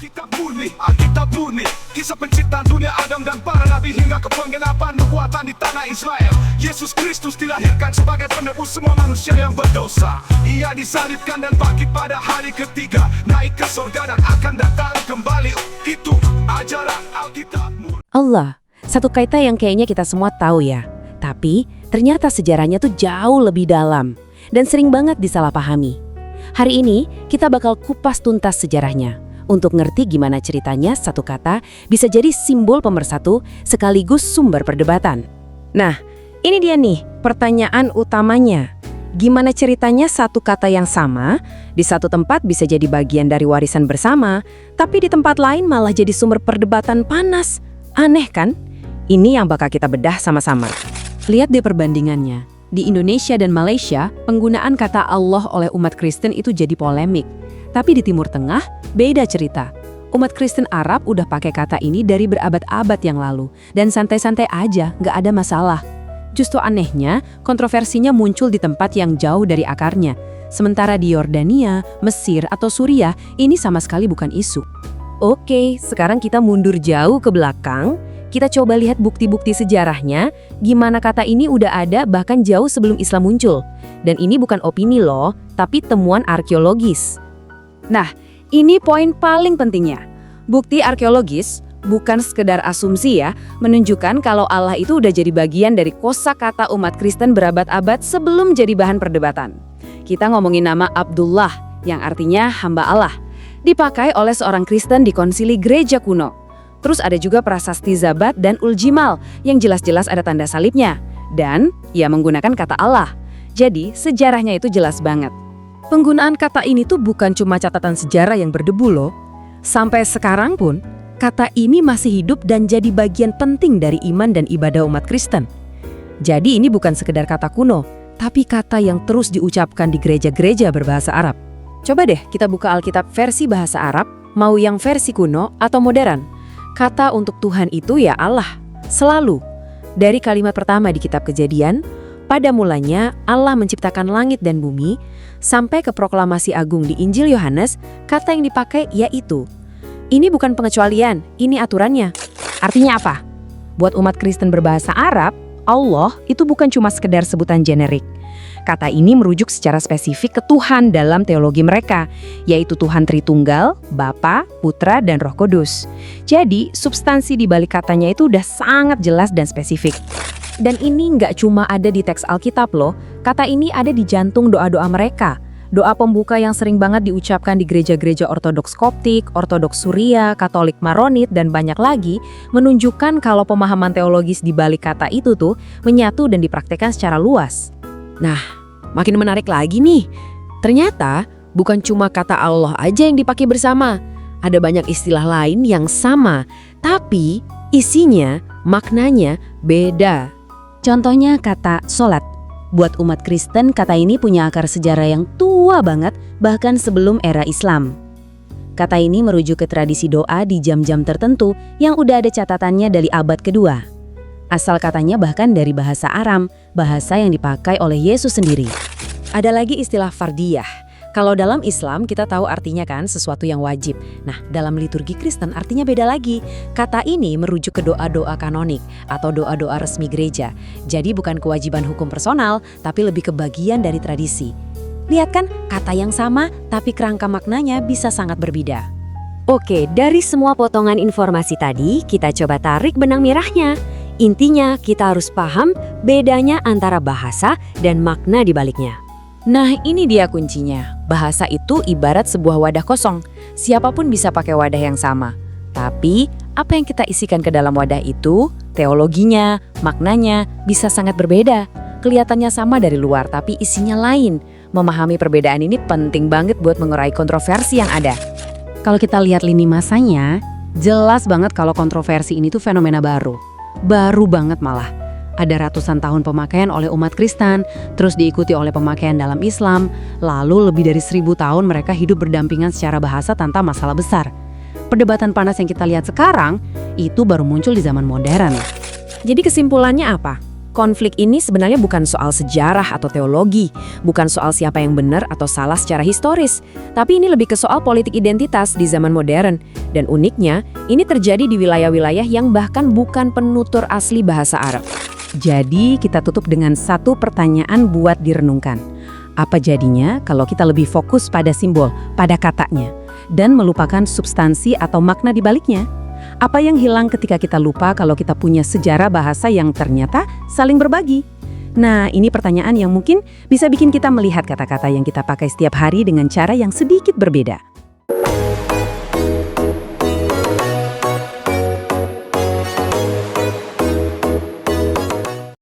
Alkitab murni, kisah penciptaan dunia Adam dan para nabi hingga ke penggenapan nubuatan di tanah Israel. Yesus Kristus dilahirkan sebagai penebus semua manusia yang berdosa. Ia disalibkan dan bangkit pada hari ketiga, naik ke surga dan akan datang kembali. Itu ajaran Alkitab murni. Allah, satu kaitan yang kayaknya kita semua tahu ya. Tapi ternyata sejarahnya tuh jauh lebih dalam dan sering banget disalahpahami. Hari ini kita bakal kupas tuntas sejarahnya untuk ngerti gimana ceritanya satu kata bisa jadi simbol pemersatu sekaligus sumber perdebatan. Nah, ini dia nih pertanyaan utamanya. Gimana ceritanya satu kata yang sama di satu tempat bisa jadi bagian dari warisan bersama, tapi di tempat lain malah jadi sumber perdebatan panas? Aneh kan? Ini yang bakal kita bedah sama-sama. Lihat deh perbandingannya. Di Indonesia dan Malaysia, penggunaan kata Allah oleh umat Kristen itu jadi polemik. Tapi di Timur Tengah, beda cerita. Umat Kristen Arab udah pakai kata ini dari berabad-abad yang lalu, dan santai-santai aja, nggak ada masalah. Justru anehnya, kontroversinya muncul di tempat yang jauh dari akarnya. Sementara di Yordania, Mesir, atau Suriah, ini sama sekali bukan isu. Oke, sekarang kita mundur jauh ke belakang. Kita coba lihat bukti-bukti sejarahnya, gimana kata ini udah ada bahkan jauh sebelum Islam muncul. Dan ini bukan opini loh, tapi temuan arkeologis. Nah, ini poin paling pentingnya. Bukti arkeologis bukan sekedar asumsi ya, menunjukkan kalau Allah itu udah jadi bagian dari kosakata umat Kristen berabad-abad sebelum jadi bahan perdebatan. Kita ngomongin nama Abdullah, yang artinya hamba Allah, dipakai oleh seorang Kristen di konsili gereja kuno. Terus ada juga prasasti Zabat dan Uljimal, yang jelas-jelas ada tanda salibnya. Dan ia menggunakan kata Allah. Jadi sejarahnya itu jelas banget. Penggunaan kata ini tuh bukan cuma catatan sejarah yang berdebu loh. Sampai sekarang pun, kata ini masih hidup dan jadi bagian penting dari iman dan ibadah umat Kristen. Jadi ini bukan sekedar kata kuno, tapi kata yang terus diucapkan di gereja-gereja berbahasa Arab. Coba deh kita buka Alkitab versi bahasa Arab, mau yang versi kuno atau modern. Kata untuk Tuhan itu ya Allah, selalu. Dari kalimat pertama di kitab Kejadian, pada mulanya Allah menciptakan langit dan bumi, sampai ke proklamasi agung di Injil Yohanes, kata yang dipakai yaitu. Ini bukan pengecualian, ini aturannya. Artinya apa? Buat umat Kristen berbahasa Arab, Allah itu bukan cuma sekedar sebutan generik. Kata ini merujuk secara spesifik ke Tuhan dalam teologi mereka, yaitu Tuhan Tritunggal, Bapa, Putra, dan Roh Kudus. Jadi, substansi di balik katanya itu udah sangat jelas dan spesifik. Dan ini nggak cuma ada di teks Alkitab loh, kata ini ada di jantung doa-doa mereka. Doa pembuka yang sering banget diucapkan di gereja-gereja Ortodoks Koptik, Ortodoks Suria, Katolik Maronit, dan banyak lagi, menunjukkan kalau pemahaman teologis di balik kata itu tuh menyatu dan dipraktekkan secara luas. Nah, makin menarik lagi nih. Ternyata bukan cuma kata Allah aja yang dipakai bersama. Ada banyak istilah lain yang sama, tapi isinya, maknanya beda. Contohnya kata sholat. Buat umat Kristen, kata ini punya akar sejarah yang tua banget, bahkan sebelum era Islam. Kata ini merujuk ke tradisi doa di jam-jam tertentu yang udah ada catatannya dari abad kedua. Asal katanya bahkan dari bahasa Aram, bahasa yang dipakai oleh Yesus sendiri. Ada lagi istilah fardiyah. Kalau dalam Islam kita tahu artinya kan sesuatu yang wajib. Nah, dalam liturgi Kristen artinya beda lagi. Kata ini merujuk ke doa-doa kanonik atau doa-doa resmi gereja. Jadi bukan kewajiban hukum personal, tapi lebih ke bagian dari tradisi. Lihat kan, kata yang sama tapi kerangka maknanya bisa sangat berbeda. Oke, dari semua potongan informasi tadi, kita coba tarik benang merahnya. Intinya kita harus paham bedanya antara bahasa dan makna di baliknya. Nah, ini dia kuncinya. Bahasa itu ibarat sebuah wadah kosong. Siapapun bisa pakai wadah yang sama. Tapi, apa yang kita isikan ke dalam wadah itu, teologinya, maknanya bisa sangat berbeda. Kelihatannya sama dari luar, tapi isinya lain. Memahami perbedaan ini penting banget buat mengurai kontroversi yang ada. Kalau kita lihat lini masanya, jelas banget kalau kontroversi ini tuh fenomena baru. Baru banget malah. Ada ratusan tahun pemakaian oleh umat Kristen, terus diikuti oleh pemakaian dalam Islam, lalu lebih dari 1000 tahun mereka hidup berdampingan secara bahasa tanpa masalah besar. Perdebatan panas yang kita lihat sekarang, itu baru muncul di zaman modern. Jadi kesimpulannya apa? Konflik ini sebenarnya bukan soal sejarah atau teologi, bukan soal siapa yang benar atau salah secara historis, tapi ini lebih ke soal politik identitas di zaman modern. Dan uniknya, ini terjadi di wilayah-wilayah yang bahkan bukan penutur asli bahasa Arab. Jadi kita tutup dengan satu pertanyaan buat direnungkan. Apa jadinya kalau kita lebih fokus pada simbol, pada katanya, dan melupakan substansi atau makna di baliknya? Apa yang hilang ketika kita lupa kalau kita punya sejarah bahasa yang ternyata saling berbagi? Nah, ini pertanyaan yang mungkin bisa bikin kita melihat kata-kata yang kita pakai setiap hari dengan cara yang sedikit berbeda.